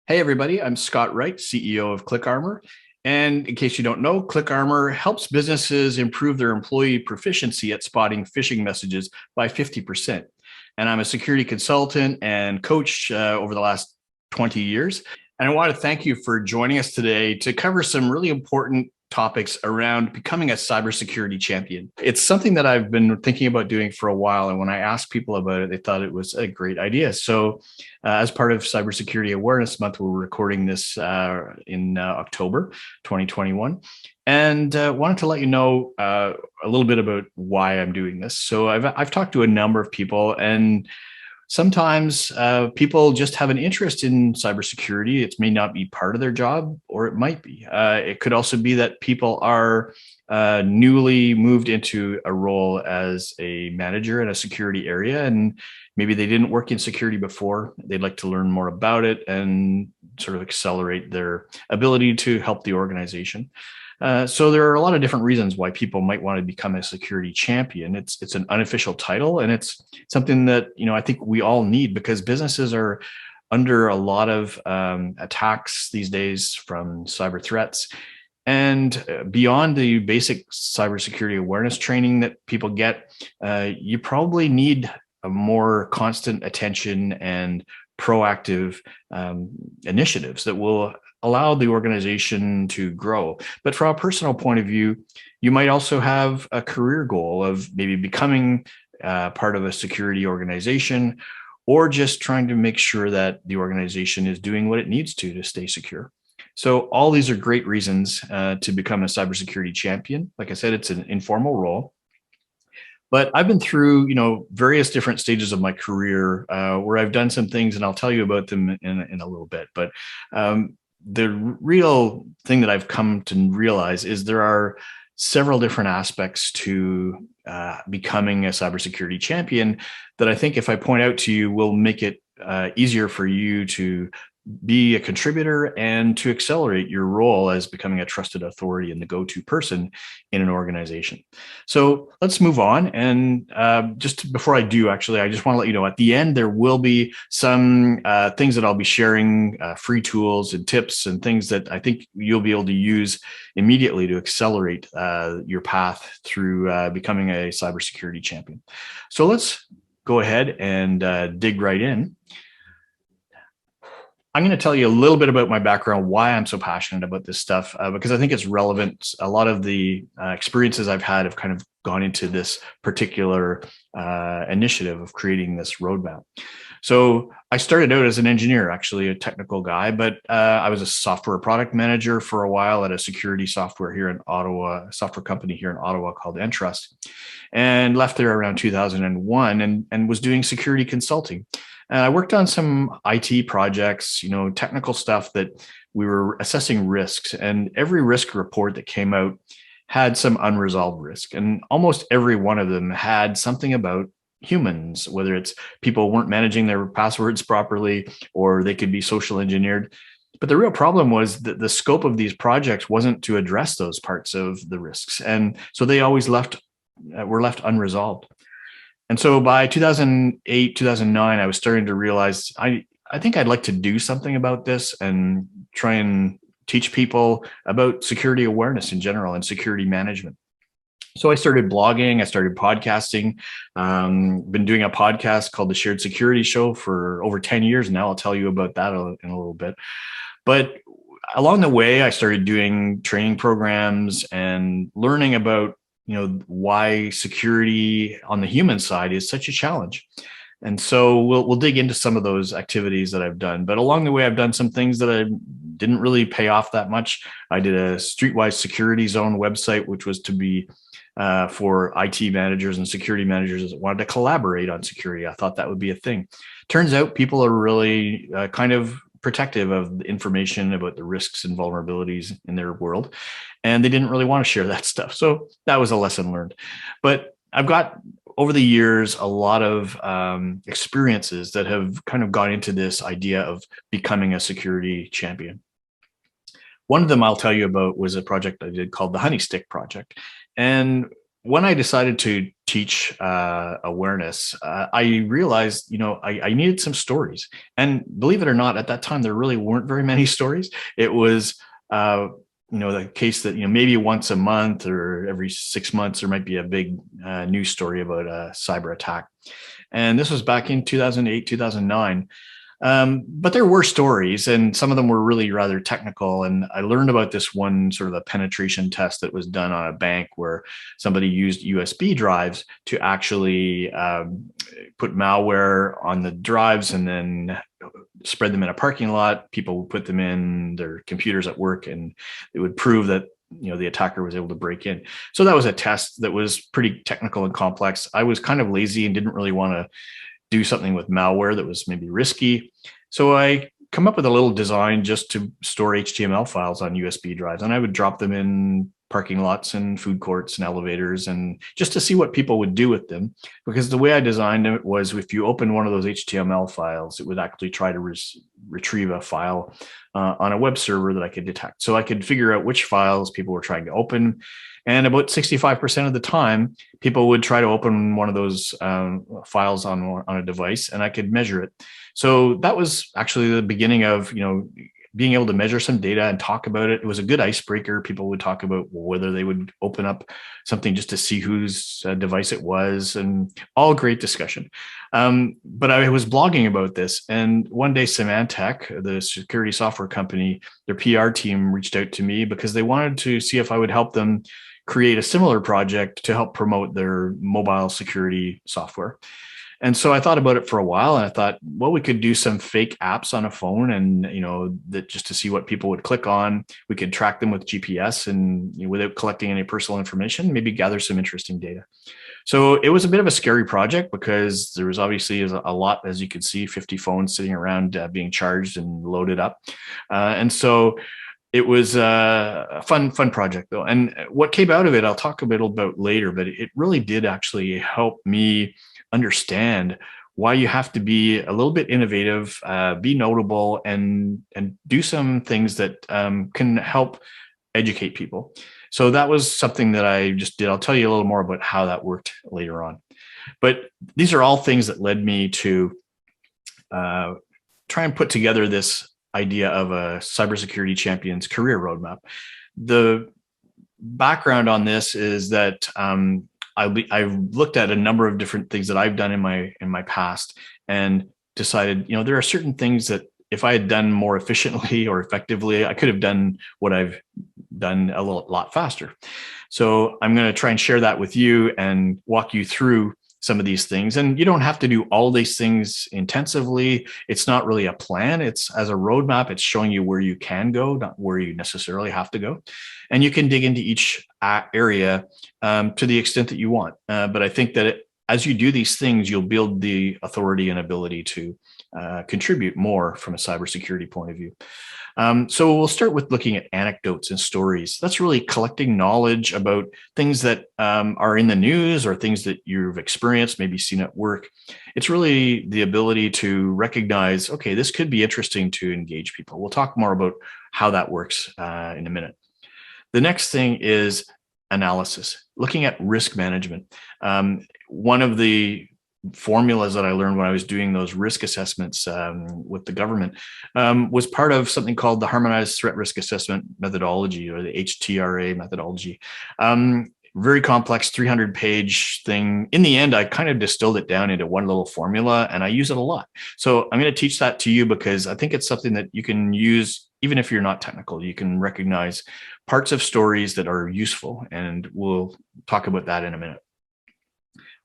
Hey everybody, I'm Scott Wright, CEO of ClickArmor. And in case you don't know, ClickArmor helps businesses improve their employee proficiency at spotting phishing messages by 50%. And I'm a security consultant and coach over the last 20 years. And I want to thank you for joining us today to cover some really important topics around becoming a cybersecurity champion. It's something that I've been thinking about doing for a while. And when I asked people about it, they thought it was a great idea. So as part of Cybersecurity Awareness Month, we're recording this in October 2021. And wanted to let you know a little bit about why I'm doing this. So I've talked to a number of people, and sometimes people just have an interest in cybersecurity. It may not be part of their job, or it might be. It could also be that people are newly moved into a role as a manager in a security area, and maybe they didn't work in security before. They'd like to learn more about it and sort of accelerate their ability to help the organization. So there are a lot of different reasons why people might want to become a security champion. It's an unofficial title, and it's something that I think we all need, because businesses are under a lot of attacks these days from cyber threats. And beyond the basic cybersecurity awareness training that people get, you probably need a more constant attention and proactive initiatives that will allow the organization to grow. But from a personal point of view, you might also have a career goal of maybe becoming part of a security organization, or just trying to make sure that the organization is doing what it needs to stay secure. So all these are great reasons to become a cybersecurity champion. Like I said, it's an informal role. But I've been through, various different stages of my career where I've done some things, and I'll tell you about them in a little bit. But the real thing that I've come to realize is there are several different aspects to becoming a cybersecurity champion that I think, if I point out to you, will make it easier for you to be a contributor and to accelerate your role as becoming a trusted authority and the go-to person in an organization. So let's move on. And just before I do, actually, I just want to let you know at the end, there will be some things that I'll be sharing, free tools and tips and things that I think you'll be able to use immediately to accelerate your path through becoming a cybersecurity champion. So let's go ahead and dig right in. I'm going to tell you a little bit about my background, why I'm so passionate about this stuff, because I think it's relevant. A lot of the experiences I've had have kind of gone into this particular initiative of creating this roadmap. So I started out as an engineer, actually a technical guy, but I was a software product manager for a while at a security software here in Ottawa, a software company here in Ottawa called Entrust, and left there around 2001 and was doing security consulting. And I worked on some IT projects, technical stuff that we were assessing risks, and every risk report that came out had some unresolved risk. And almost every one of them had something about humans, whether it's people weren't managing their passwords properly, or they could be social engineered. But the real problem was that the scope of these projects wasn't to address those parts of the risks. And so they always were left unresolved. And so by 2008, 2009, I was starting to realize I think I'd like to do something about this and try and teach people about security awareness in general and security management. So I started blogging, I started podcasting, been doing a podcast called The Shared Security Show for over 10 years now. I'll tell you about that in a little bit. But along the way, I started doing training programs and learning about why security on the human side is such a challenge. And so we'll dig into some of those activities that I've done. But along the way, I've done some things that I didn't really pay off that much. I did a streetwise security zone website, which was to be for IT managers and security managers that wanted to collaborate on security. I thought that would be a thing. Turns out people are really kind of protective of the information about the risks and vulnerabilities in their world, and they didn't really want to share that stuff. So that was a lesson learned. But I've got, over the years, a lot of experiences that have kind of gone into this idea of becoming a security champion. One of them I'll tell you about was a project I did called the Honey Stick Project. And when I decided to teach awareness, I realized, I needed some stories. And believe it or not, at that time, there really weren't very many stories. It was, uh, the case that, maybe once a month or every 6 months, there might be a big news story about a cyber attack. And this was back in 2008, 2009. But there were stories, and some of them were really rather technical. And I learned about this one sort of a penetration test that was done on a bank where somebody used USB drives to actually put malware on the drives and then spread them in a parking lot. People would put them in their computers at work, and it would prove that the attacker was able to break in. So that was a test that was pretty technical and complex. I was kind of lazy and didn't really want to do something with malware that was maybe risky. So I come up with a little design just to store HTML files on USB drives, and I would drop them in parking lots and food courts and elevators, and just to see what people would do with them. Because the way I designed it was, if you open one of those HTML files, it would actually try to retrieve a file on a web server that I could detect. So I could figure out which files people were trying to open. And about 65% of the time, people would try to open one of those files on a device, and I could measure it. So that was actually the beginning of, being able to measure some data and talk about it. It was a good icebreaker. People would talk about whether they would open up something just to see whose device it was, and all great discussion. But I was blogging about this, and one day Symantec, the security software company, their PR team reached out to me because they wanted to see if I would help them create a similar project to help promote their mobile security software. And so I thought about it for a while, and I thought, well, we could do some fake apps on a phone, and that just to see what people would click on. We could track them with GPS, and without collecting any personal information, maybe gather some interesting data. So it was a bit of a scary project because there was obviously a lot, as you could see, 50 phones sitting around being charged and loaded up, and so it was a fun project though. And what came out of it, I'll talk a bit about later, but it really did actually help me understand why you have to be a little bit innovative, be notable, and do some things that can help educate people. So that was something that I just did. I'll tell you a little more about how that worked later on. But these are all things that led me to try and put together this idea of a cybersecurity champion's career roadmap. The background on this is that I've looked at a number of different things that I've done in my past, and decided, there are certain things that if I had done more efficiently or effectively, I could have done what I've done a lot faster. So I'm going to try and share that with you and walk you through some of these things. And you don't have to do all these things intensively. It's not really a plan. It's as a roadmap. It's showing you where you can go, not where you necessarily have to go. And you can dig into each area to the extent that you want. But I think that as you do these things, you'll build the authority and ability to contribute more from a cybersecurity point of view. So we'll start with looking at anecdotes and stories. That's really collecting knowledge about things that are in the news or things that you've experienced, maybe seen at work. It's really the ability to recognize, okay, this could be interesting to engage people. We'll talk more about how that works in a minute. The next thing is analysis, looking at risk management. One of the formulas that I learned when I was doing those risk assessments with the government was part of something called the Harmonized Threat Risk Assessment Methodology, or the HTRA methodology. Very complex 300-page thing. In the end, I kind of distilled it down into one little formula, and I use it a lot. So I'm going to teach that to you because I think it's something that you can use even if you're not technical. You can recognize parts of stories that are useful, and we'll talk about that in a minute.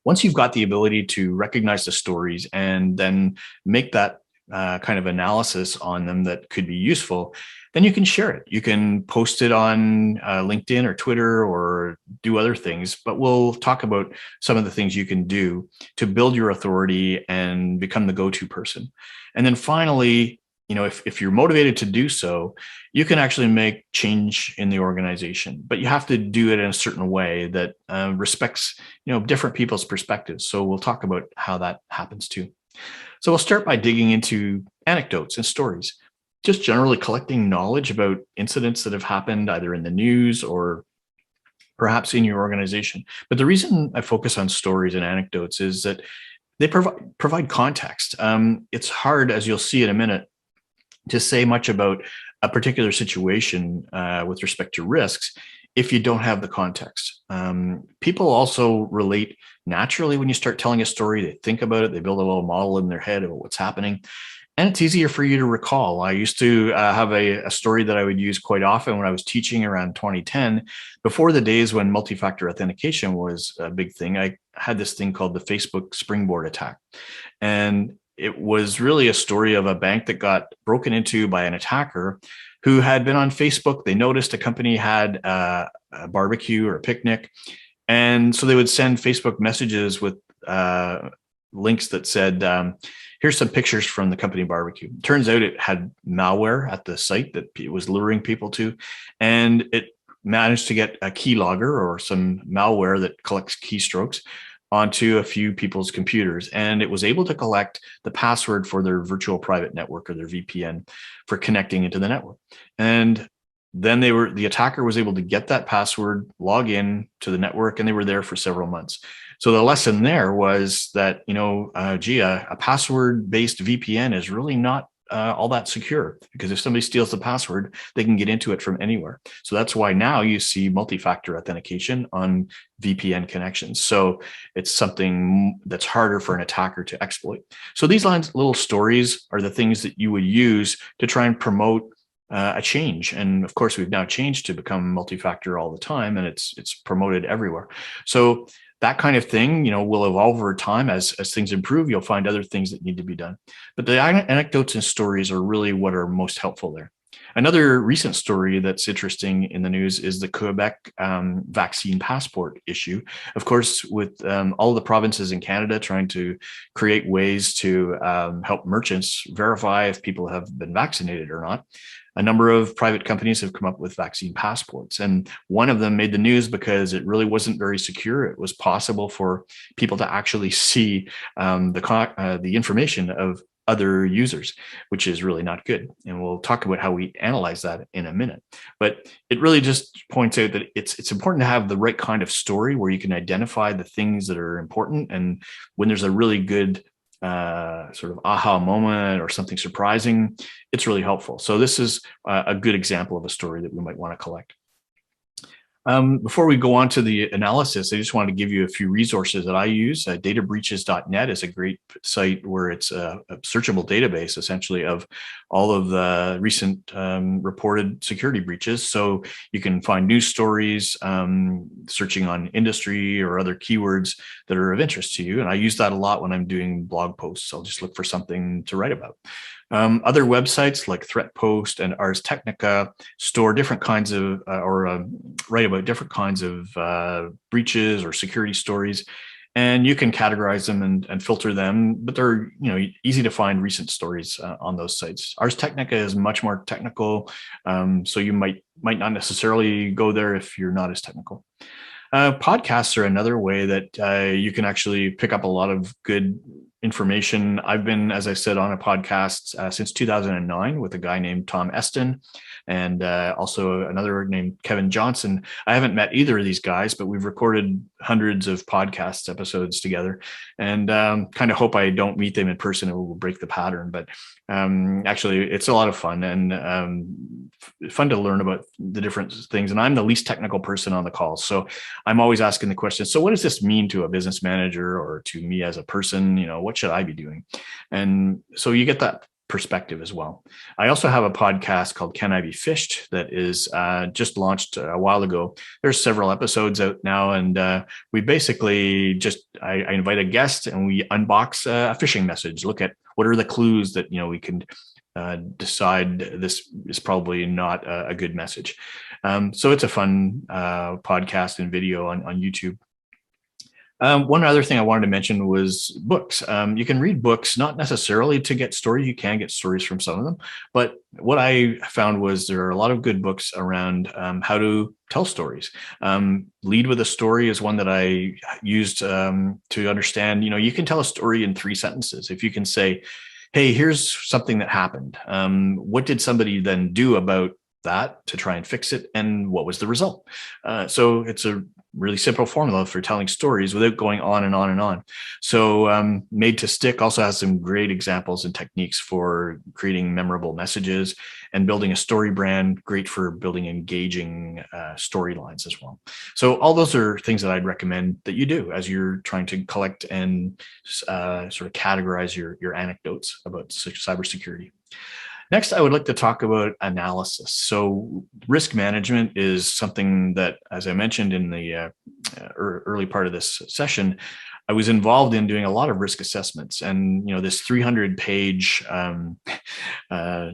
Once you've got the ability to recognize the stories and then make that kind of analysis on them that could be useful, then you can share it. You can post it on LinkedIn or Twitter or do other things, but we'll talk about some of the things you can do to build your authority and become the go-to person. And then finally, if you're motivated to do so, you can actually make change in the organization, but you have to do it in a certain way that respects, different people's perspectives. So we'll talk about how that happens too. So we'll start by digging into anecdotes and stories, just generally collecting knowledge about incidents that have happened either in the news or perhaps in your organization. But the reason I focus on stories and anecdotes is that they provide context. It's hard, as you'll see in a minute, to say much about a particular situation with respect to risks if you don't have the context. People also relate naturally when you start telling a story. They think about it, they build a little model in their head about what's happening, and it's easier for you to recall. I used to have a story that I would use quite often when I was teaching around 2010, before the days when multi-factor authentication was a big thing. I had this thing called the Facebook springboard attack. And it was really a story of a bank that got broken into by an attacker who had been on Facebook. They noticed a company had a barbecue or a picnic. And so they would send Facebook messages with links that said, here's some pictures from the company barbecue. Turns out it had malware at the site that it was luring people to. And it managed to get a keylogger or some malware that collects keystrokes onto a few people's computers. And it was able to collect the password for their virtual private network, or their VPN, for connecting into the network. And then the attacker was able to get that password, log in to the network, and they were there for several months. So the lesson there was that, a password-based VPN is really not all that secure, because if somebody steals the password, they can get into it from anywhere. So that's why now you see multi-factor authentication on VPN connections. So it's something that's harder for an attacker to exploit. So these little stories are the things that you would use to try and promote a change. And of course, we've now changed to become multi-factor all the time, and it's promoted everywhere. So that kind of thing, will evolve over time. As things improve, you'll find other things that need to be done. But the anecdotes and stories are really what are most helpful there. Another recent story that's interesting in the news is the Quebec vaccine passport issue. Of course, with all the provinces in Canada trying to create ways to help merchants verify if people have been vaccinated or not, a number of private companies have come up with vaccine passports. And one of them made the news because it really wasn't very secure. It was possible for people to actually see the information of other users, which is really not good. And we'll talk about how we analyze that in a minute. But it really just points out that it's important to have the right kind of story where you can identify the things that are important. And when there's a really good sort of aha moment or something surprising, it's really helpful. So this is a good example of a story that we might want to collect. Before we go on to the analysis, I just wanted to give you a few resources that I use. Databreaches.net is a great site where it's a searchable database, essentially, of all of the recent reported security breaches. So you can find news stories, searching on industry or other keywords that are of interest to you. And I use that a lot when I'm doing blog posts. I'll just look for something to write about. Other websites like ThreatPost and Ars Technica store different kinds of, write about different kinds of breaches or security stories, and you can categorize them and filter them. But they're easy to find recent stories on those sites. Ars Technica is much more technical, so you might not necessarily go there if you're not as technical. Podcasts are another way that you can actually pick up a lot of good information. I've been, as I said, on a podcast since 2009 with a guy named Tom Eston, and also another named Kevin Johnson. I haven't met either of these guys, but we've recorded hundreds of podcast episodes together, and kind of hope I don't meet them in person. It will break the pattern, but actually it's a lot of fun, and fun to learn about the different things. And I'm the least technical person on the call, so I'm always asking the question, so what does this mean to a business manager or to me as a person? What should I be doing? And so you get that perspective as well. I also have a podcast called Can I Be Fished that is just launched a while ago. There's several episodes out now, and we basically I invite a guest and we unbox a phishing message, look at what are the clues that we can decide this is probably not a good message. So it's a fun podcast and video on YouTube. One other thing I wanted to mention was books. You can read books, not necessarily to get stories. You can get stories from some of them. But what I found was there are a lot of good books around how to tell stories. Lead with a Story is one that I used to understand, you can tell a story in 3 sentences. If you can say, hey, here's something that happened. What did somebody then do about that to try and fix it, and what was the result. So it's a really simple formula for telling stories without going on and on and on. So Made to Stick also has some great examples and techniques for creating memorable messages and building a story brand, great for building engaging storylines as well. So all those are things that I'd recommend that you do as you're trying to collect and sort of categorize your anecdotes about cybersecurity. Next, I would like to talk about analysis. So risk management is something that, as I mentioned in the early part of this session, I was involved in doing a lot of risk assessments. And this 300-page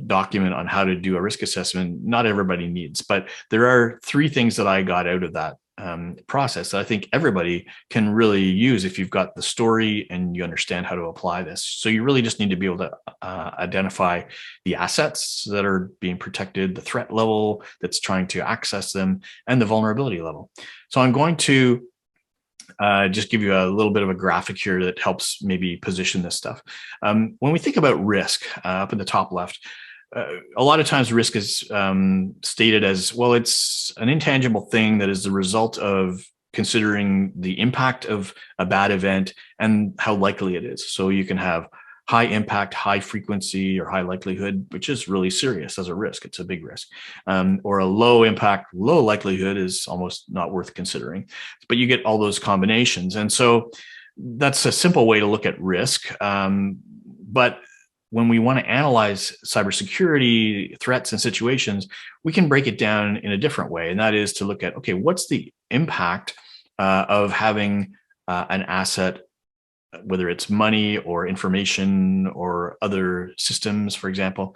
document on how to do a risk assessment, not everybody needs, but there are three things that I got out of that process that I think everybody can really use if you've got the story and you understand how to apply this. So you really just need to be able to identify the assets that are being protected, the threat level that's trying to access them, and the vulnerability level. So I'm going to just give you a little bit of a graphic here that helps maybe position this stuff. When we think about risk up in the top left, a lot of times risk is stated as, well, it's an intangible thing that is the result of considering the impact of a bad event and how likely it is. So you can have high impact, high frequency, or high likelihood, which is really serious as a risk. It's a big risk. Or a low impact, low likelihood is almost not worth considering. But you get all those combinations. And so that's a simple way to look at risk. But when we want to analyze cybersecurity threats and situations, we can break it down in a different way. And that is to look at, okay, what's the impact of having an asset, whether it's money or information or other systems, for example.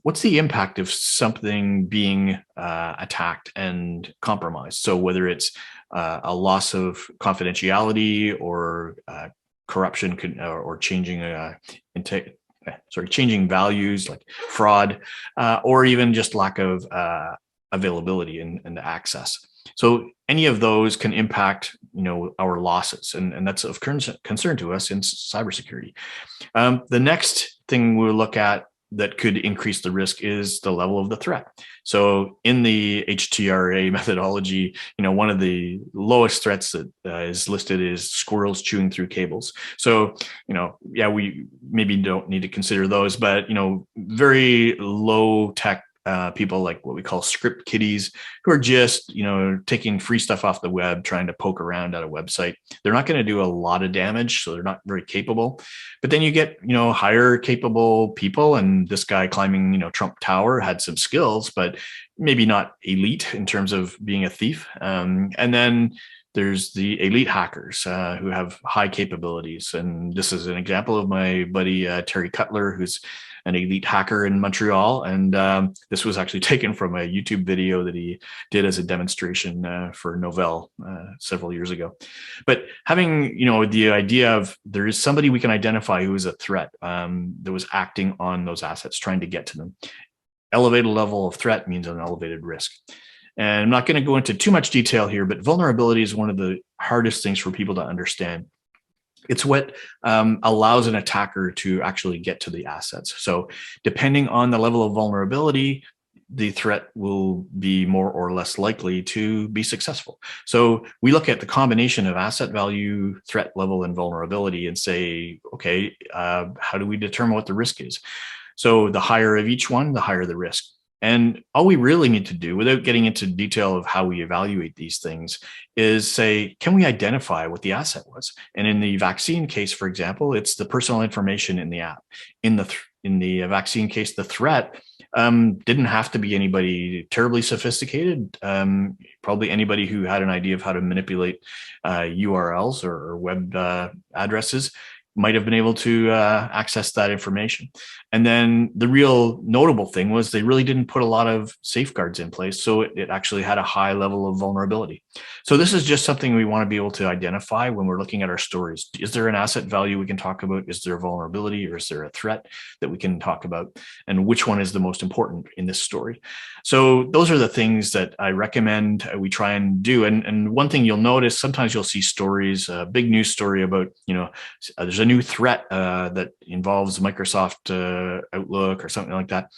What's the impact of something being attacked and compromised? So whether it's a loss of confidentiality or corruption or changing changing values like fraud, or even just lack of availability and access. So any of those can impact, our losses, and that's of concern to us in cybersecurity. The next thing we'll look at that could increase the risk is the level of the threat. So in the HTRA methodology, one of the lowest threats that is listed is squirrels chewing through cables. So, we maybe don't need to consider those, but, very low tech people like what we call script kiddies who are just, taking free stuff off the web, trying to poke around at a website. They're not going to do a lot of damage, so they're not very capable. But then you get, higher capable people, and this guy climbing, Trump Tower had some skills, but maybe not elite in terms of being a thief. And then there's the elite hackers who have high capabilities. And this is an example of my buddy, Terry Cutler, who's an elite hacker in Montreal. And this was actually taken from a YouTube video that he did as a demonstration for Novell several years ago. But having, the idea of there is somebody we can identify who is a threat that was acting on those assets, trying to get to them. Elevated level of threat means an elevated risk. And I'm not going to go into too much detail here, but vulnerability is one of the hardest things for people to understand. It's what allows an attacker to actually get to the assets. So depending on the level of vulnerability, the threat will be more or less likely to be successful. So we look at the combination of asset value, threat level, and vulnerability and say, okay, how do we determine what the risk is? So the higher of each one, the higher the risk. And all we really need to do, without getting into detail of how we evaluate these things, is say, can we identify what the asset was? And in the vaccine case, for example, it's the personal information in the app. In the vaccine case, the threat didn't have to be anybody terribly sophisticated. Probably anybody who had an idea of how to manipulate URLs or web addresses might have been able to access that information. And then the real notable thing was they really didn't put a lot of safeguards in place. So it actually had a high level of vulnerability. So this is just something we want to be able to identify when we're looking at our stories. Is there an asset value we can talk about? Is there a vulnerability, or is there a threat that we can talk about? And which one is the most important in this story? So those are the things that I recommend we try and do. And one thing you'll notice, sometimes you'll see stories, a big news story about, there's a new threat that involves Microsoft Outlook or something like that.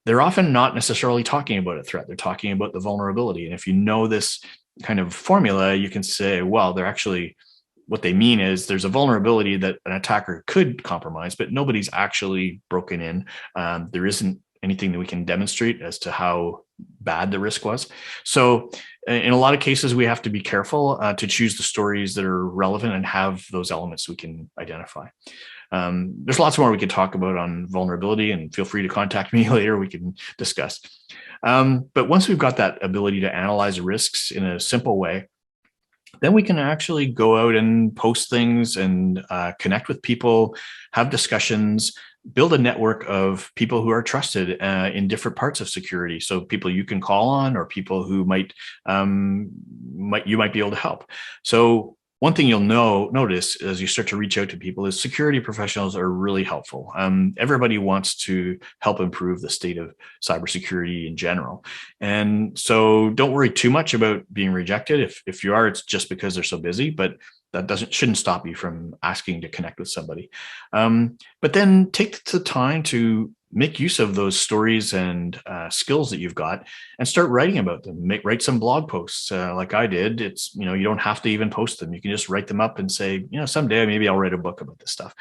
they're often not necessarily talking about a threat. They're talking about the vulnerability. And if you know this kind of formula, you can say, well, they're actually, what they mean is there's a vulnerability that an attacker could compromise, but nobody's actually broken in. There isn't anything that we can demonstrate as to how bad the risk was. So in a lot of cases, we have to be careful to choose the stories that are relevant and have those elements we can identify. There's lots more we could talk about on vulnerability, and feel free to contact me later. We can discuss. But once we've got that ability to analyze risks in a simple way, then we can actually go out and post things and connect with people, have discussions, build a network of people who are trusted in different parts of security. So people you can call on, or people who you might be able to help. So one thing you'll notice as you start to reach out to people is security professionals are really helpful. Everybody wants to help improve the state of cybersecurity in general. And so don't worry too much about being rejected. If you are, it's just because they're so busy, but that shouldn't stop you from asking to connect with somebody. But then take the time to make use of those stories and skills that you've got and start writing about them. Write some blog posts like I did. It's, you don't have to even post them. You can just write them up and say, someday maybe I'll write a book about this stuff.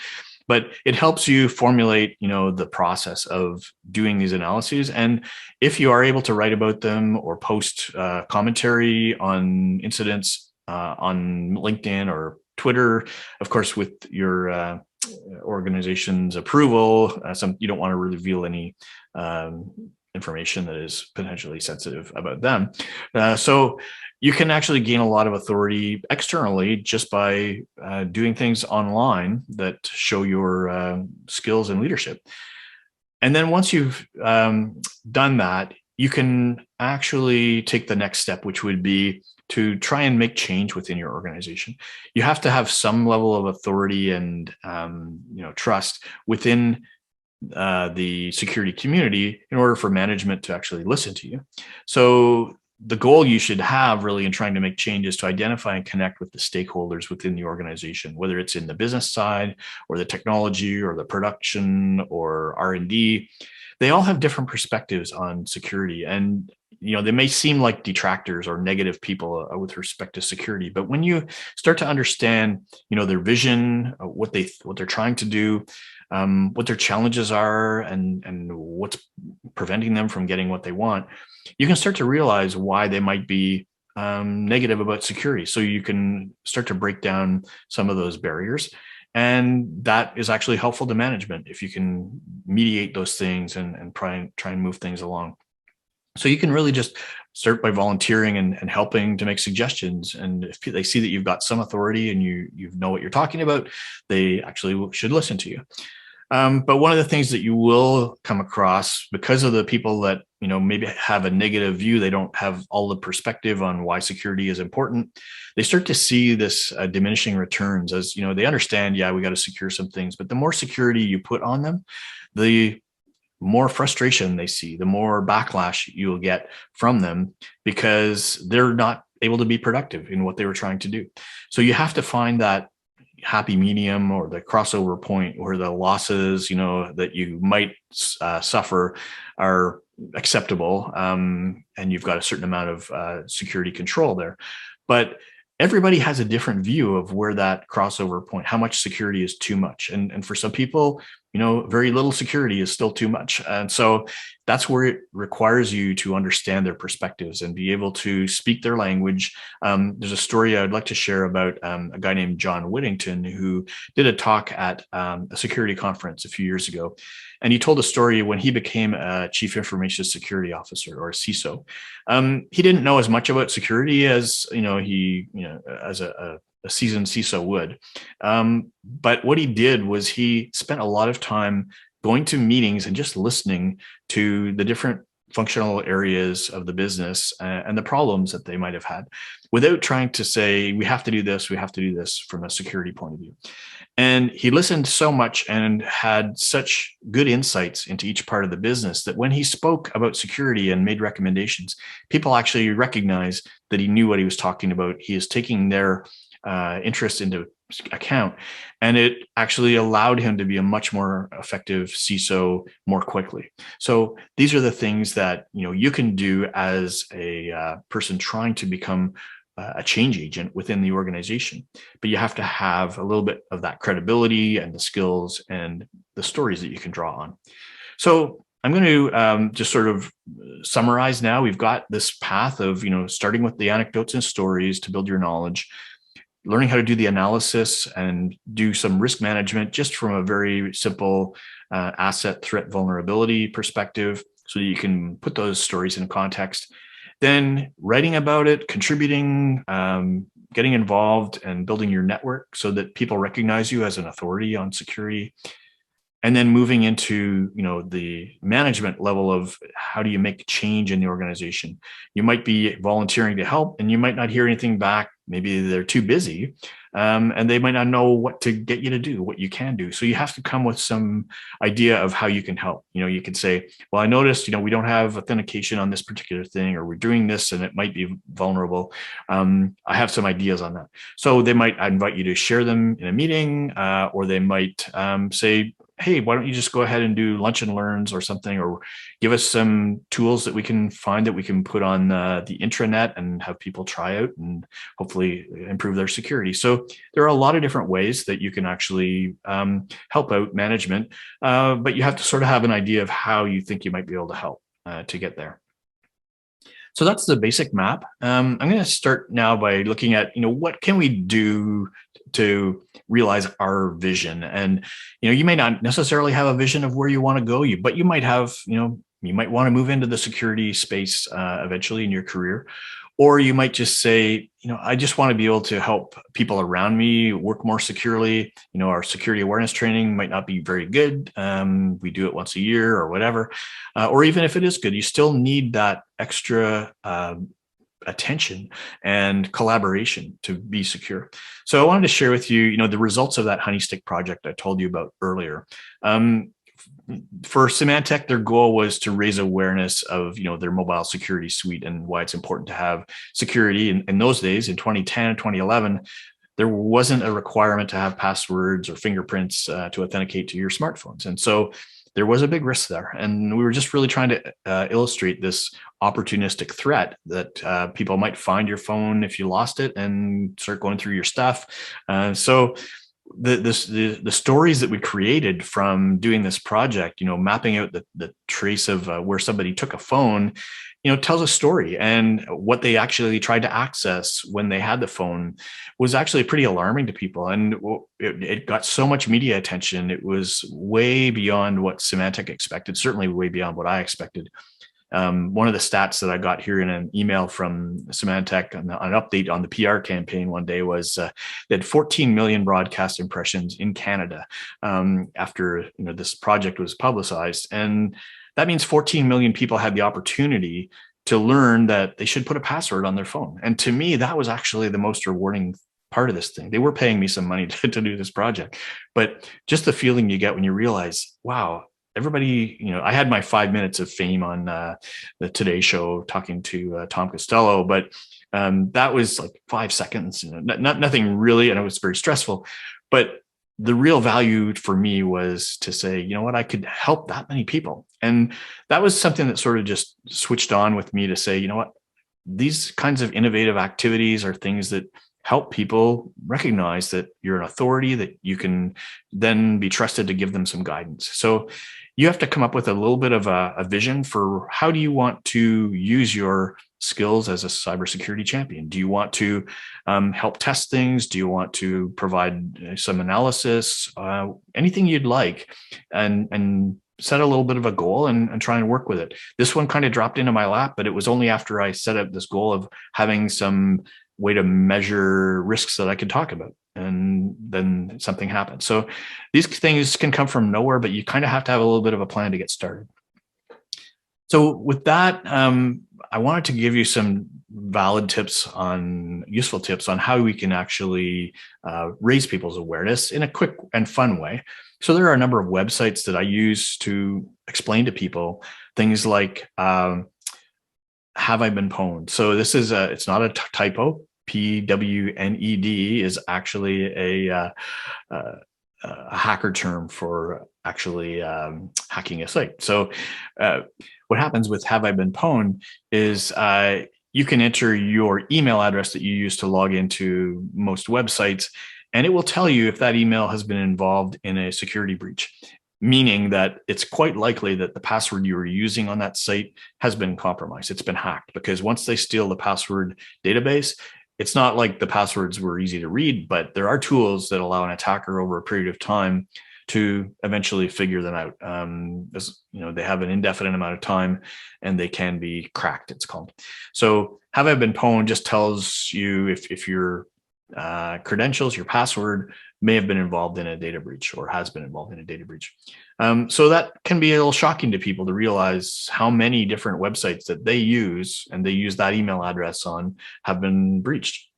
But it helps you formulate, the process of doing these analyses. And if you are able to write about them or post commentary on incidents on LinkedIn or Twitter, of course, with your organization's approval, you don't want to reveal any information that is potentially sensitive about them. So you can actually gain a lot of authority externally just by doing things online that show your skills and leadership. And then once you've done that, you can actually take the next step, which would be to try and make change within your organization. You have to have some level of authority and trust within the security community in order for management to actually listen to you. So the goal you should have really in trying to make change is to identify and connect with the stakeholders within the organization, whether it's in the business side or the technology or the production or R&D. They all have different perspectives on security, and they may seem like detractors or negative people with respect to security, but when you start to understand their vision, what they're trying to do, what their challenges are, and what's preventing them from getting what they want, you can start to realize why they might be negative about security. So you can start to break down some of those barriers. And that is actually helpful to management if you can mediate those things and try and move things along. So you can really just start by volunteering and helping to make suggestions. And if they see that you've got some authority and you know what you're talking about, they actually should listen to you. But one of the things that you will come across, because of the people that maybe have a negative view, they don't have all the perspective on why security is important. They start to see this diminishing returns as they understand, we got to secure some things, but the more security you put on them, the more frustration they see, the more backlash you'll get from them because they're not able to be productive in what they were trying to do. So you have to find that happy medium or the crossover point where the losses, that you might suffer are acceptable, and you've got a certain amount of security control there. But everybody has a different view of where that crossover point, how much security is too much. And for some people, very little security is still too much. And so that's where it requires you to understand their perspectives and be able to speak their language. There's a story I'd like to share about a guy named John Whittington who did a talk at a security conference a few years ago. And he told a story when he became a chief information security officer, or a CISO. He didn't know as much about security as as a seasoned CISO would. But what he did was he spent a lot of time going to meetings and just listening to the different functional areas of the business and the problems that they might have had, without trying to say, we have to do this from a security point of view. And he listened so much and had such good insights into each part of the business that when he spoke about security and made recommendations, people actually recognized that he knew what he was talking about. He is taking their interest into account. And it actually allowed him to be a much more effective CISO more quickly. So these are the things that you can do as a person trying to become a change agent within the organization. But you have to have a little bit of that credibility and the skills and the stories that you can draw on. So I'm going to just sort of summarize now. We've got this path of, starting with the anecdotes and stories to build your knowledge, learning how to do the analysis and do some risk management just from a very simple asset threat vulnerability perspective so that you can put those stories in context. Then writing about it, contributing, getting involved and building your network so that people recognize you as an authority on security. And then moving into, the management level of how do you make change in the organization? You might be volunteering to help and you might not hear anything back. Maybe they're too busy and they might not know what to get you to do, what you can do. So you have to come with some idea of how you can help. You can say, well, I noticed, we don't have authentication on this particular thing, or we're doing this and it might be vulnerable. I have some ideas on that. So they might invite you to share them in a meeting, or they might say, hey, why don't you just go ahead and do lunch and learns or something, or give us some tools that we can find that we can put on the intranet and have people try out and hopefully improve their security. So there are a lot of different ways that you can actually help out management, but you have to sort of have an idea of how you think you might be able to help to get there. So that's the basic map. I'm going to start now by looking at, what can we do to realize our vision? And, you may not necessarily have a vision of where you want to go, but you might have, you might want to move into the security space eventually in your career. Or you might just say, I just want to be able to help people around me work more securely. Our security awareness training might not be very good. We do it once a year or whatever. Or even if it is good, you still need that extra attention and collaboration to be secure. So I wanted to share with you, the results of that honey stick project I told you about earlier. For Symantec, their goal was to raise awareness of their mobile security suite and why it's important to have security. In those days, in 2010 and 2011, there wasn't a requirement to have passwords or fingerprints to authenticate to your smartphones. And so there was a big risk there. And we were just really trying to illustrate this opportunistic threat that people might find your phone if you lost it and start going through your stuff. So the stories that we created from doing this project, mapping out the trace of where somebody took a phone, tells a story. And what they actually tried to access when they had the phone was actually pretty alarming to people. And it got so much media attention. It was way beyond what Symantec expected, certainly way beyond what I expected. One of the stats that I got here in an email from Symantec, an update on the PR campaign one day, was they had 14 million broadcast impressions in Canada after this project was publicized. And that means 14 million people had the opportunity to learn that they should put a password on their phone. And to me, that was actually the most rewarding part of this thing. They were paying me some money to do this project, but just the feeling you get when you realize, wow, everybody, I had my 5 minutes of fame on the Today Show talking to Tom Costello, but that was like 5 seconds, nothing really, and it was very stressful. But the real value for me was to say, I could help that many people. And that was something that sort of just switched on with me to say, these kinds of innovative activities are things that help people recognize that you're an authority, that you can then be trusted to give them some guidance. So you have to come up with a little bit of a vision for how do you want to use your skills as a cybersecurity champion? Do you want to help test things? Do you want to provide some analysis? Anything you'd like, and set a little bit of a goal and try and work with it. This one kind of dropped into my lap, but it was only after I set up this goal of having some way to measure risks that I could talk about. And then something happened. So these things can come from nowhere, but you kind of have to have a little bit of a plan to get started. So with that, I wanted to give you some valid tips useful tips on how we can actually raise people's awareness in a quick and fun way. So there are a number of websites that I use to explain to people things like, have I been pwned? So this is it's not a typo. PWNED is actually a hacker term for actually hacking a site. So what happens with Have I Been Pwned is you can enter your email address that you use to log into most websites, and it will tell you if that email has been involved in a security breach, meaning that it's quite likely that the password you were using on that site has been compromised. It's been hacked, because once they steal the password database, it's not like the passwords were easy to read, but there are tools that allow an attacker over a period of time to eventually figure them out. As you know, they have an indefinite amount of time and they can be cracked, it's called. So Have I Been Pwned just tells you if your credentials, your password may have been involved in a data breach or has been involved in a data breach. So that can be a little shocking to people to realize how many different websites that they use and they use that email address on have been breached.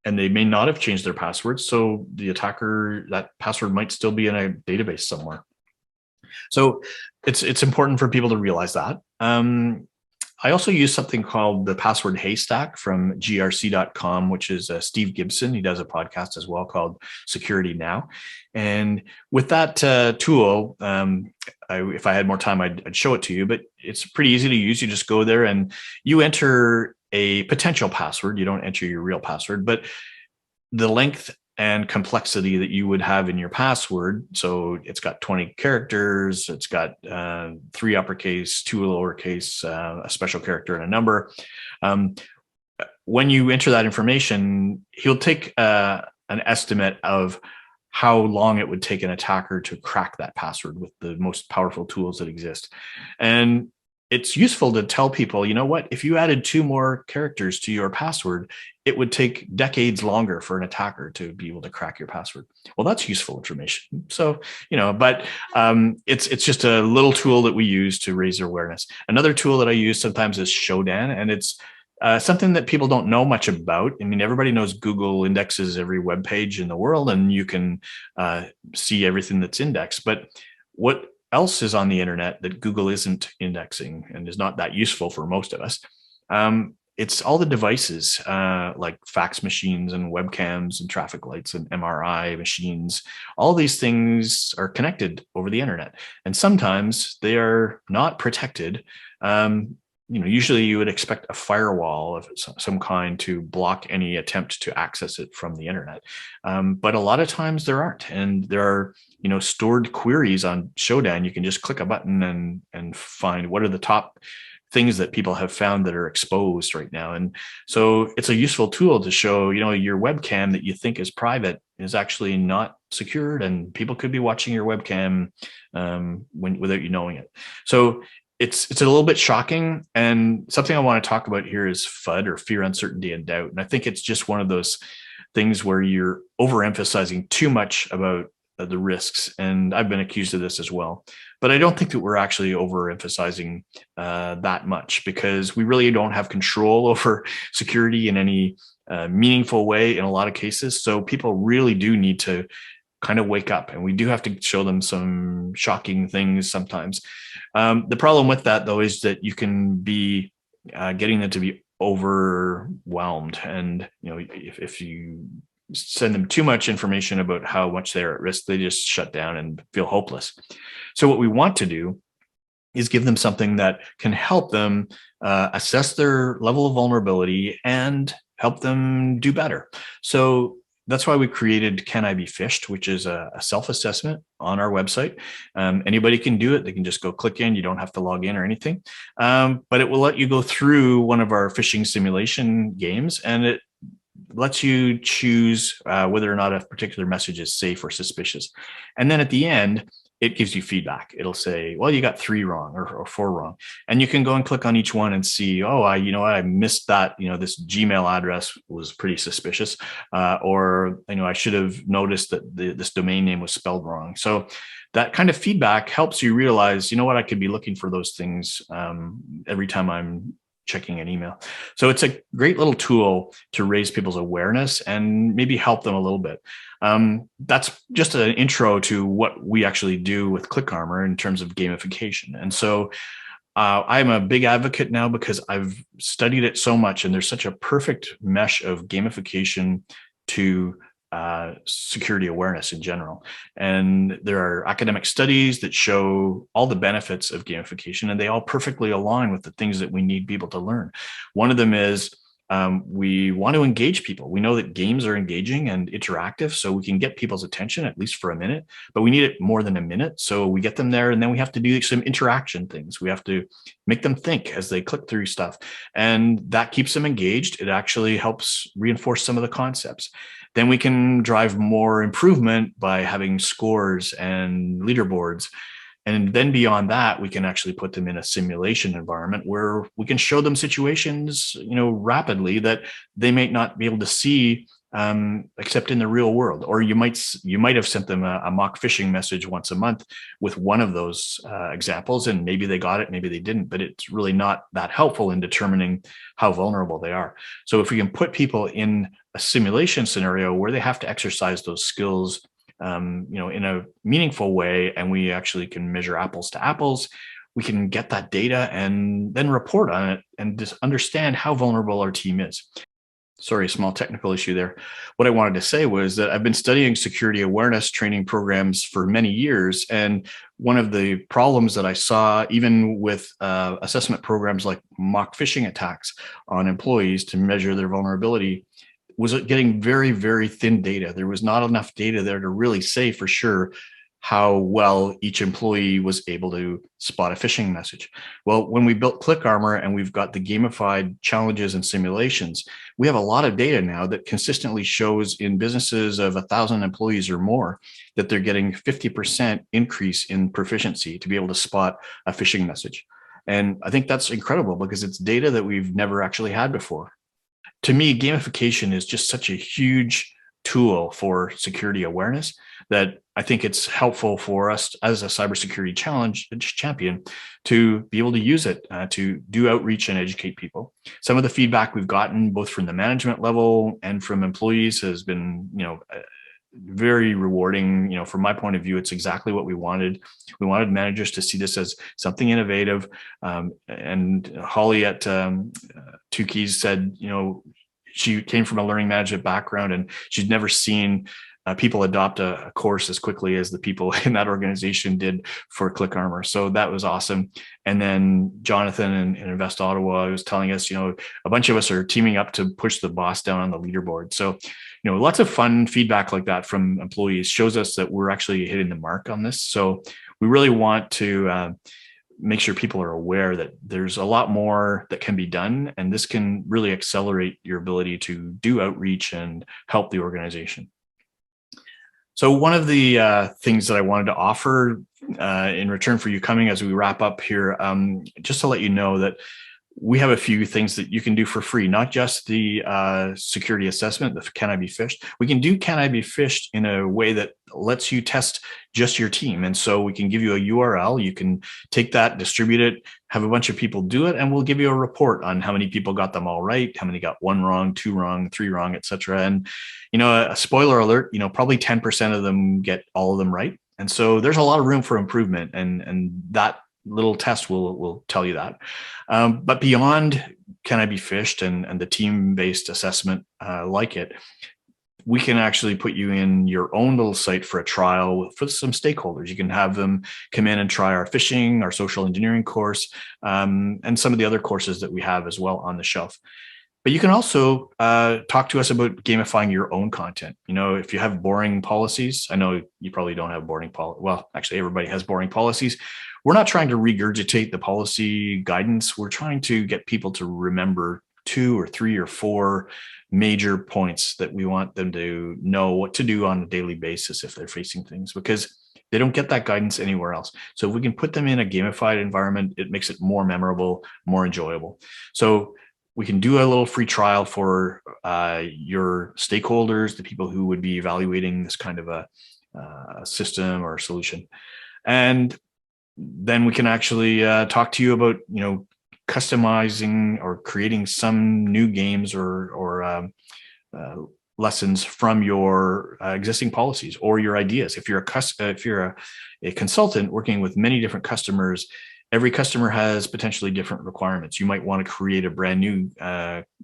And they may not have changed their passwords. So the attacker, that password might still be in a database somewhere. So it's important for people to realize that. I also use something called the password haystack from grc.com, which is Steve Gibson. He does a podcast as well called Security Now. And with that tool, if I had more time, I'd show it to you, but it's pretty easy to use. You just go there and you enter a potential password. You don't enter your real password, but the length and complexity that you would have in your password. So it's got 20 characters, it's got 3 uppercase, 2 lowercase, a special character and a number. When you enter that information, he'll take an estimate of how long it would take an attacker to crack that password with the most powerful tools that exist. And it's useful to tell people, you know what, if you added 2 more characters to your password, it would take decades longer for an attacker to be able to crack your password. Well, that's useful information. So, but it's just a little tool that we use to raise awareness. Another tool that I use sometimes is Shodan, and it's something that people don't know much about. I mean, everybody knows Google indexes every web page in the world, and you can see everything that's indexed. But what else is on the internet that Google isn't indexing and is not that useful for most of us? It's all the devices like fax machines and webcams and traffic lights and MRI machines. All these things are connected over the internet, and sometimes they are not protected. Usually you would expect a firewall of some kind to block any attempt to access it from the internet. But a lot of times there aren't. And there are, stored queries on Shodan. You can just click a button and find what are the top things that people have found that are exposed right now. And so it's a useful tool to show, your webcam that you think is private is actually not secured, and people could be watching your webcam without you knowing it. So it's a little bit shocking, and something I want to talk about here is FUD, or fear, uncertainty, and doubt. And I think it's just one of those things where you're overemphasizing too much about the risks. And I've been accused of this as well. But I don't think that we're actually overemphasizing that much, because we really don't have control over security in any meaningful way in a lot of cases. So people really do need to kind of wake up, and we do have to show them some shocking things sometimes. The problem with that, though, is that you can be getting them to be overwhelmed. And, if you send them too much information about how much they're at risk, they just shut down and feel hopeless. So what we want to do is give them something that can help them assess their level of vulnerability and help them do better. So that's why we created Can I Be Phished, which is a self-assessment on our website. Anybody can do it. They can just go click in. You don't have to log in or anything. But it will let you go through one of our phishing simulation games, and it lets you choose whether or not a particular message is safe or suspicious. And then at the end, it gives you feedback. It'll say, well, you got 3 wrong or 4 wrong. And you can go and click on each one and see, I missed that, this Gmail address was pretty suspicious. Or I should have noticed that this domain name was spelled wrong. So that kind of feedback helps you realize, I could be looking for those things every time I'm checking an email. So it's a great little tool to raise people's awareness and maybe help them a little bit. That's just an intro to what we actually do with ClickArmor in terms of gamification. And so I'm a big advocate now because I've studied it so much, and there's such a perfect mesh of gamification to security awareness in general. And there are academic studies that show all the benefits of gamification, and they all perfectly align with the things that we need people to learn. One of them is we want to engage people. We know that games are engaging and interactive, so we can get people's attention at least for a minute, but we need it more than a minute. So we get them there, and then we have to do some interaction things. We have to make them think as they click through stuff, and that keeps them engaged. It actually helps reinforce some of the concepts. Then we can drive more improvement by having scores and leaderboards. And then beyond that, we can actually put them in a simulation environment where we can show them situations, rapidly that they might not be able to see except in the real world. Or you might have sent them a mock phishing message once a month with one of those examples, and maybe they got it, maybe they didn't, but it's really not that helpful in determining how vulnerable they are. So if we can put people in a simulation scenario where they have to exercise those skills in a meaningful way, and we actually can measure apples to apples, we can get that data and then report on it and just understand how vulnerable our team is. Sorry, small technical issue there. What I wanted to say was that I've been studying security awareness training programs for many years. And one of the problems that I saw, even with assessment programs like mock phishing attacks on employees to measure their vulnerability, was getting very, very thin data. There was not enough data there to really say for sure how well each employee was able to spot a phishing message. Well, when we built ClickArmor and we've got the gamified challenges and simulations, we have a lot of data now that consistently shows in businesses of 1,000 employees or more that they're getting 50% increase in proficiency to be able to spot a phishing message. And I think that's incredible because it's data that we've never actually had before. To me, gamification is just such a huge tool for security awareness that I think it's helpful for us as a cybersecurity champion to be able to use it to do outreach and educate people. Some of the feedback we've gotten both from the management level and from employees has been, very rewarding. From my point of view, it's exactly what we wanted. We wanted managers to see this as something innovative. And Holly at Techies said, she came from a learning management background and she'd never seen people adopt a course as quickly as the people in that organization did for ClickArmor. So that was awesome. And then Jonathan in Invest Ottawa was telling us, a bunch of us are teaming up to push the boss down on the leaderboard. So, lots of fun feedback like that from employees shows us that we're actually hitting the mark on this. So we really want to make sure people are aware that there's a lot more that can be done, and this can really accelerate your ability to do outreach and help the organization. So one of the things that I wanted to offer in return for you coming as we wrap up here, just to let you know that we have a few things that you can do for free, not just the security assessment, the Can I Be Phished? We can do Can I Be Phished in a way that lets you test just your team. And so we can give you a URL. You can take that, distribute it, have a bunch of people do it, and we'll give you a report on how many people got them all right, how many got 1 wrong, 2 wrong, 3 wrong, et cetera. And, a spoiler alert, probably 10% of them get all of them right. And so there's a lot of room for improvement, and that little test will tell you that. But beyond Can I Be Phished and the team-based assessment like it, we can actually put you in your own little site for a trial for some stakeholders. You can have them come in and try our phishing, our social engineering course, and some of the other courses that we have as well on the shelf. But you can also talk to us about gamifying your own content. If you have boring policies, I know you probably don't have boring policies. Well, actually, everybody has boring policies. We're not trying to regurgitate the policy guidance. We're trying to get people to remember 2 or 3 or 4 major points that we want them to know what to do on a daily basis if they're facing things, because they don't get that guidance anywhere else. So if we can put them in a gamified environment, it makes it more memorable, more enjoyable. So we can do a little free trial for your stakeholders, the people who would be evaluating this kind of a system or solution. And then we can actually talk to you about, customizing or creating some new games or lessons from your existing policies or your ideas. If you're a consultant working with many different customers, every customer has potentially different requirements. You might want to create a brand new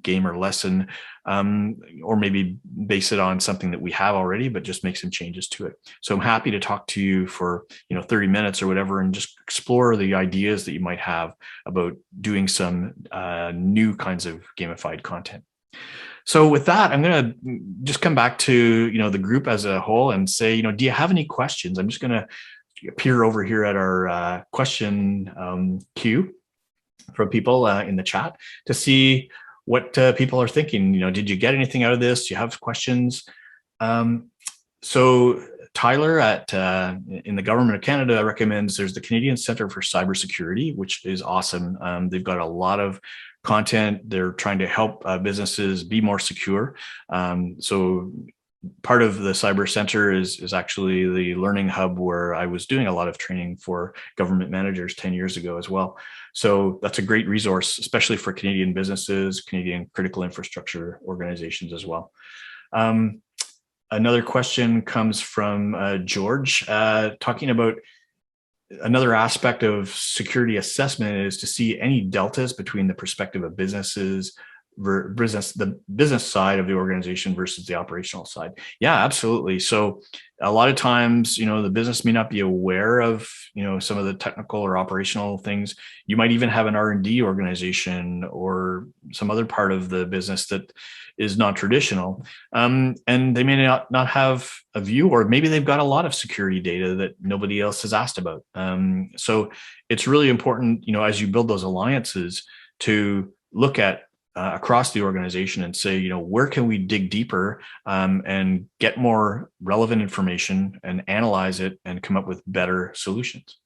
game or lesson, or maybe base it on something that we have already, but just make some changes to it. So I'm happy to talk to you for 30 minutes or whatever, and just explore the ideas that you might have about doing some new kinds of gamified content. So with that, I'm going to just come back to the group as a whole and say, do you have any questions? I'm just going to peer over here at our question queue from people in the chat to see what people are thinking. Did you get anything out of this? Do you have questions? So Tyler in the Government of Canada recommends there's the Canadian Centre for Cybersecurity, which is awesome. They've got a lot of content. They're trying to help businesses be more secure. So part of the Cyber Center is actually the learning hub where I was doing a lot of training for government managers 10 years ago as well. So that's a great resource, especially for Canadian businesses, Canadian critical infrastructure organizations as well. Another question comes from George, talking about another aspect of security assessment is to see any deltas between the perspective of the business side of the organization versus the operational side. Yeah, absolutely. So a lot of times, the business may not be aware of, some of the technical or operational things. You might even have an R&D organization or some other part of the business that is non-traditional. And they may not have a view, or maybe they've got a lot of security data that nobody else has asked about. So it's really important, as you build those alliances, to look at across the organization and say, where can we dig deeper and get more relevant information and analyze it and come up with better solutions?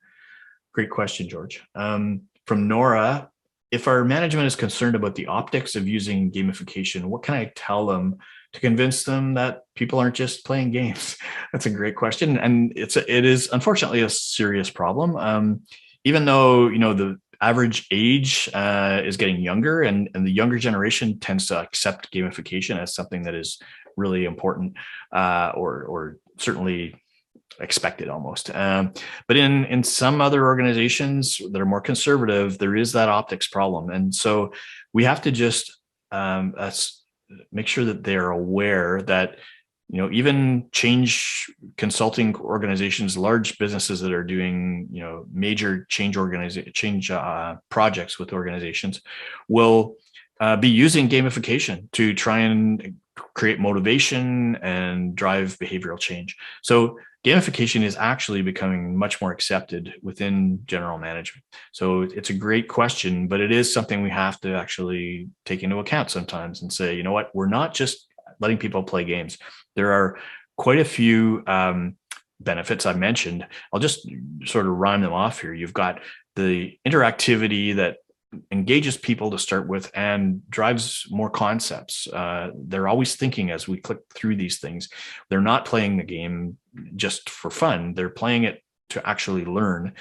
Great question, George. From Nora, if our management is concerned about the optics of using gamification, what can I tell them to convince them that people aren't just playing games? That's a great question. And it is unfortunately a serious problem. Even though, the average age is getting younger, and the younger generation tends to accept gamification as something that is really important, or certainly expected almost. But in some other organizations that are more conservative, there is that optics problem. And so we have to just make sure that they're aware that even change consulting organizations, large businesses that are doing, major change projects with organizations will be using gamification to try and create motivation and drive behavioral change. So gamification is actually becoming much more accepted within general management. So it's a great question, but it is something we have to actually take into account sometimes and say, what, we're not just letting people play games. There are quite a few benefits I mentioned. I'll just sort of rhyme them off here. You've got the interactivity that engages people to start with and drives more concepts. They're always thinking as we click through these things. They're not playing the game just for fun. They're playing it to actually learn.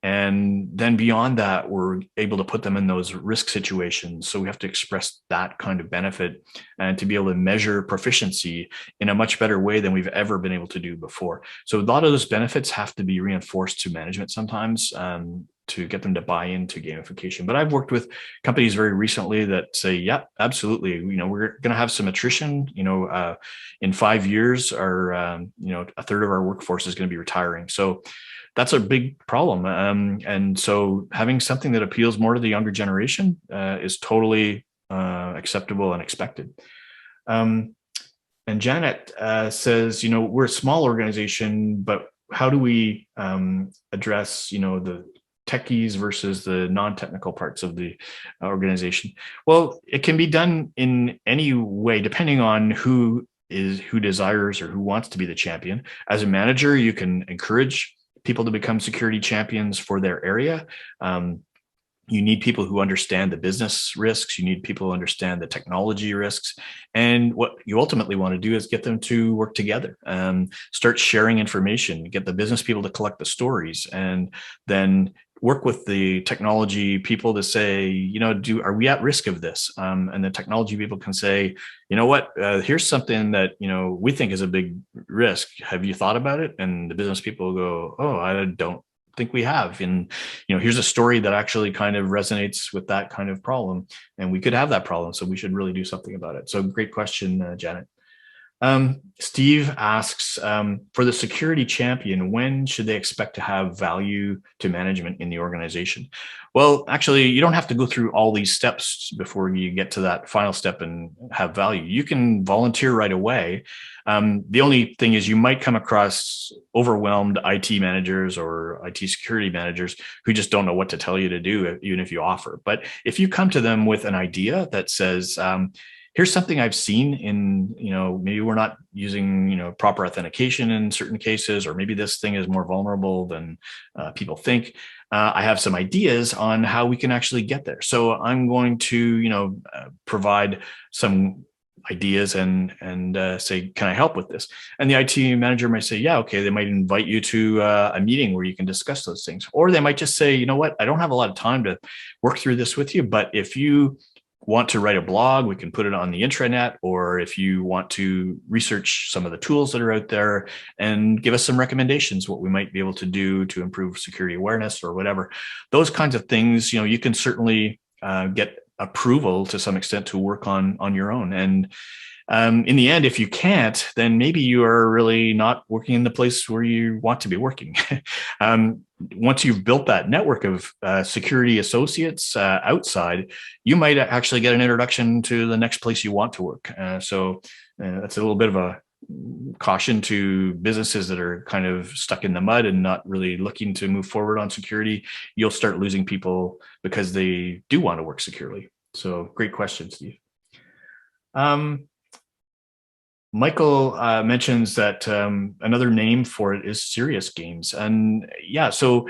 And then beyond that, we're able to put them in those risk situations. So we have to express that kind of benefit and to be able to measure proficiency in a much better way than we've ever been able to do before. So a lot of those benefits have to be reinforced to management sometimes to get them to buy into gamification. But I've worked with companies very recently that say, yeah, absolutely. We're going to have some attrition. In 5 years, our a third of our workforce is going to be retiring. So that's a big problem. And so having something that appeals more to the younger generation is totally acceptable and expected. And Janet says, we're a small organization, but how do we address, the techies versus the non-technical parts of the organization? Well, it can be done in any way, depending on who desires or who wants to be the champion. As a manager, you can encourage people to become security champions for their area. You need people who understand the business risks. You need people who understand the technology risks. And what you ultimately want to do is get them to work together, start sharing information, get the business people to collect the stories, and then work with the technology people to say, are we at risk of this? And the technology people can say, here's something that, we think is a big risk. Have you thought about it? And the business people go, oh, I don't think we have. And, here's a story that actually kind of resonates with that kind of problem. And we could have that problem. So we should really do something about it. So great question, Janet. Steve asks, for the security champion, when should they expect to have value to management in the organization? Well, actually, you don't have to go through all these steps before you get to that final step and have value. You can volunteer right away. The only thing is you might come across overwhelmed IT managers or IT security managers who just don't know what to tell you to do, even if you offer. But if you come to them with an idea that says, here's something I've seen in, maybe we're not using, proper authentication in certain cases, or maybe this thing is more vulnerable than people think. I have some ideas on how we can actually get there. So I'm going to, provide some ideas and say, can I help with this? And the IT manager might say, yeah, okay. They might invite you to a meeting where you can discuss those things. Or they might just say, you know what, I don't have a lot of time to work through this with you, but if you want to write a blog, we can put it on the intranet, or if you want to research some of the tools that are out there and give us some recommendations, what we might be able to do to improve security awareness or whatever, those kinds of things, you can certainly get approval to some extent to work on your own. And in the end, if you can't, then maybe you are really not working in the place where you want to be working. Once you've built that network of security associates outside, you might actually get an introduction to the next place you want to work. So that's a little bit of a caution to businesses that are kind of stuck in the mud and not really looking to move forward on security. You'll start losing people because they do want to work securely. So great question, Steve. Michael mentions that another name for it is serious games. And yeah, so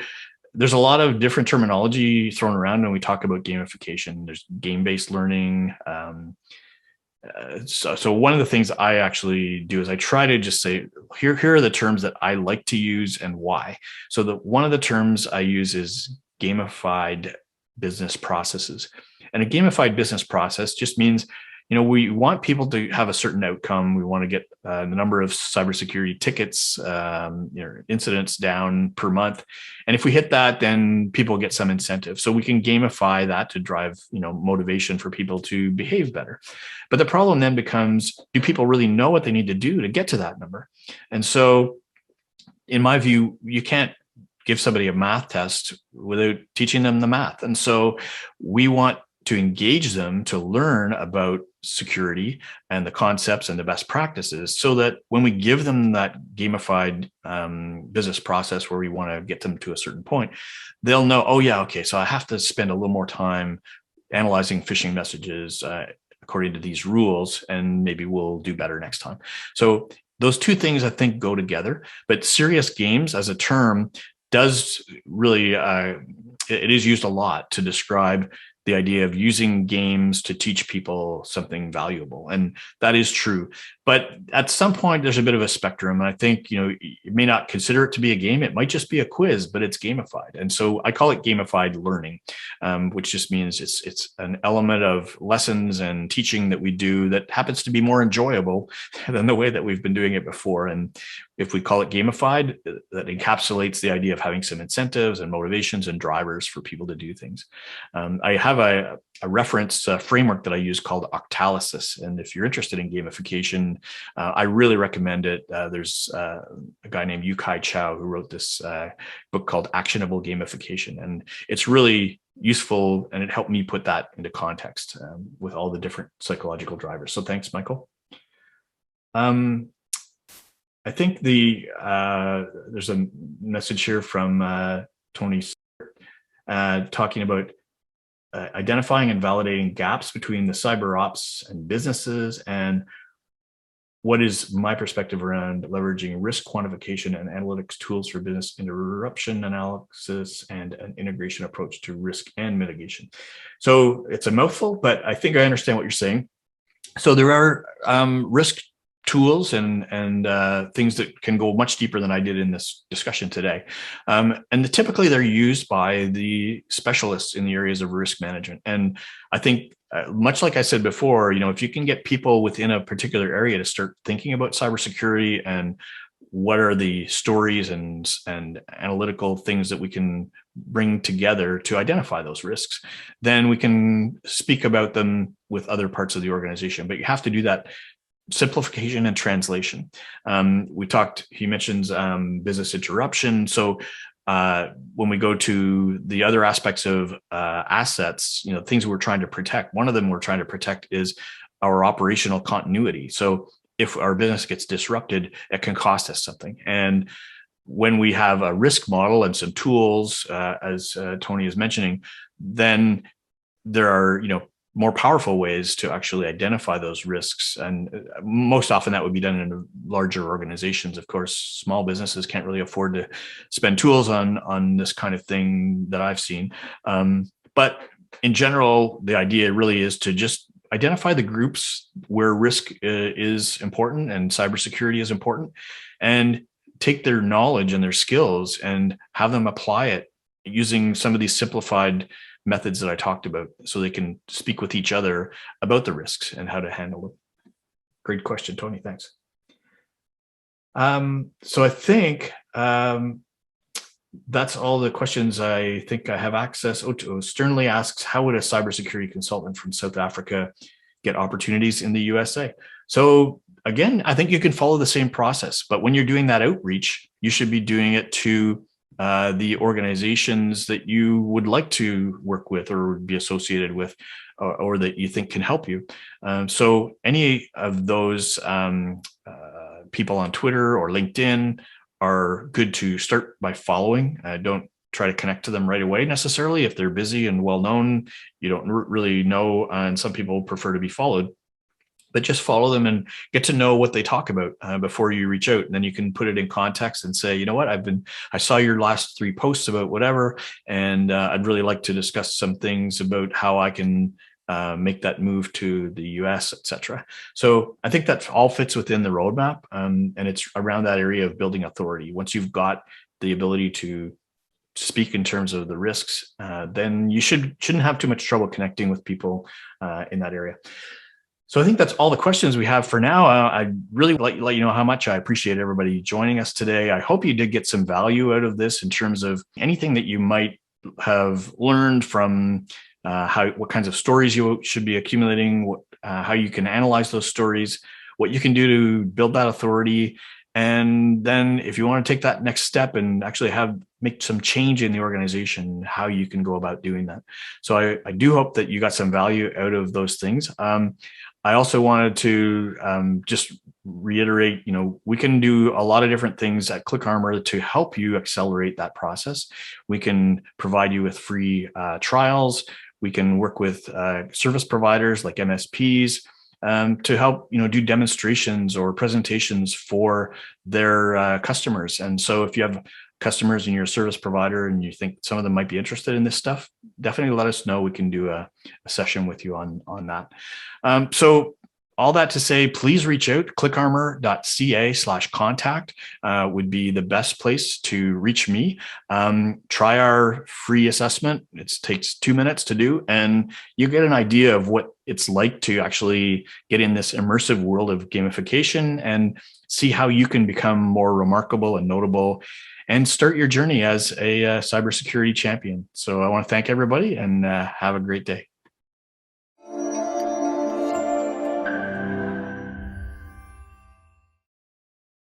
there's a lot of different terminology thrown around when we talk about gamification. There's game-based learning. So one of the things I actually do is I try to just say, here are the terms that I like to use and why. So one of the terms I use is gamified business processes. And a gamified business process just means, we want people to have a certain outcome. We want to get the number of cybersecurity tickets, incidents down per month. And if we hit that, then people get some incentive. So we can gamify that to drive, motivation for people to behave better. But the problem then becomes, do people really know what they need to do to get to that number? And so in my view, you can't give somebody a math test without teaching them the math. And so we want to engage them to learn about security and the concepts and the best practices, so that when we give them that gamified business process where we want to get them to a certain point, they'll know, oh yeah, okay, so I have to spend a little more time analyzing phishing messages according to these rules, and maybe we'll do better next time. So those two things I think go together. But serious games as a term does really, it is used a lot to describe the idea of using games to teach people something valuable. And that is true. But at some point, there's a bit of a spectrum. And I think, you may not consider it to be a game. It might just be a quiz, but it's gamified. And so I call it gamified learning, which just means it's an element of lessons and teaching that we do that happens to be more enjoyable than the way that we've been doing it before. And if we call it gamified, that encapsulates the idea of having some incentives and motivations and drivers for people to do things. I have a reference framework that I use called Octalysis. And if you're interested in gamification, I really recommend it. There's a guy named Yu-Kai Chow who wrote this book called Actionable Gamification. And it's really useful, and it helped me put that into context with all the different psychological drivers. So thanks, Michael. I think there's a message here from Tony talking about identifying and validating gaps between the cyber ops and businesses, and what is my perspective around leveraging risk quantification and analytics tools for business interruption analysis and an integration approach to risk and mitigation. So it's a mouthful, but I think I understand what you're saying. So there are risk tools and things that can go much deeper than I did in this discussion today. And typically they're used by the specialists in the areas of risk management. And I think much like I said before, if you can get people within a particular area to start thinking about cybersecurity and what are the stories and analytical things that we can bring together to identify those risks. Then we can speak about them with other parts of the organization. But you have to do that simplification and translation. He mentions business interruption. So when we go to the other aspects of assets, things we're trying to protect, one of them we're trying to protect is our operational continuity. So if our business gets disrupted, it can cost us something. And when we have a risk model and some tools, as Tony is mentioning, then there are, more powerful ways to actually identify those risks. And most often that would be done in larger organizations. Of course, small businesses can't really afford to spend tools on this kind of thing that I've seen. But in general, the idea really is to just identify the groups where risk is important and cybersecurity is important, and take their knowledge and their skills and have them apply it using some of these simplified methods that I talked about, so they can speak with each other about the risks and how to handle them. Great question, Tony. Thanks. So I think that's all the questions I think I have access. Sternly asks, how would a cybersecurity consultant from South Africa get opportunities in the USA? So again, I think you can follow the same process, but when you're doing that outreach, you should be doing it to the organizations that you would like to work with or be associated with, or that you think can help you. So any of those people on Twitter or LinkedIn are good to start by following. Don't try to connect to them right away necessarily. If they're busy and well-known, you don't really know, and some people prefer to be followed. But just follow them and get to know what they talk about before you reach out. And then you can put it in context and say, you know what, I saw your last 3 posts about whatever, and I'd really like to discuss some things about how I can make that move to the US, etc. So I think that all fits within the roadmap, and it's around that area of building authority. Once you've got the ability to speak in terms of the risks, then you shouldn't have too much trouble connecting with people in that area. So I think that's all the questions we have for now. I'd really like to let you know how much I appreciate everybody joining us today. I hope you did get some value out of this in terms of anything that you might have learned from what kinds of stories you should be accumulating, how you can analyze those stories, what you can do to build that authority. And then if you want to take that next step and actually make some change in the organization, how you can go about doing that. So I do hope that you got some value out of those things. I also wanted to just reiterate, we can do a lot of different things at ClickArmor to help you accelerate that process. We can provide you with free trials. We can work with service providers like MSPs to help, do demonstrations or presentations for their customers. And so if you have customers in your service provider and you think some of them might be interested in this stuff, definitely let us know. We can do a session with you on that. So all that to say, please reach out. clickarmor.ca/contact would be the best place to reach me. Try our free assessment. It takes 2 minutes to do, and you get an idea of what it's like to actually get in this immersive world of gamification and see how you can become more remarkable and notable and start your journey as a cybersecurity champion. So I want to thank everybody and have a great day.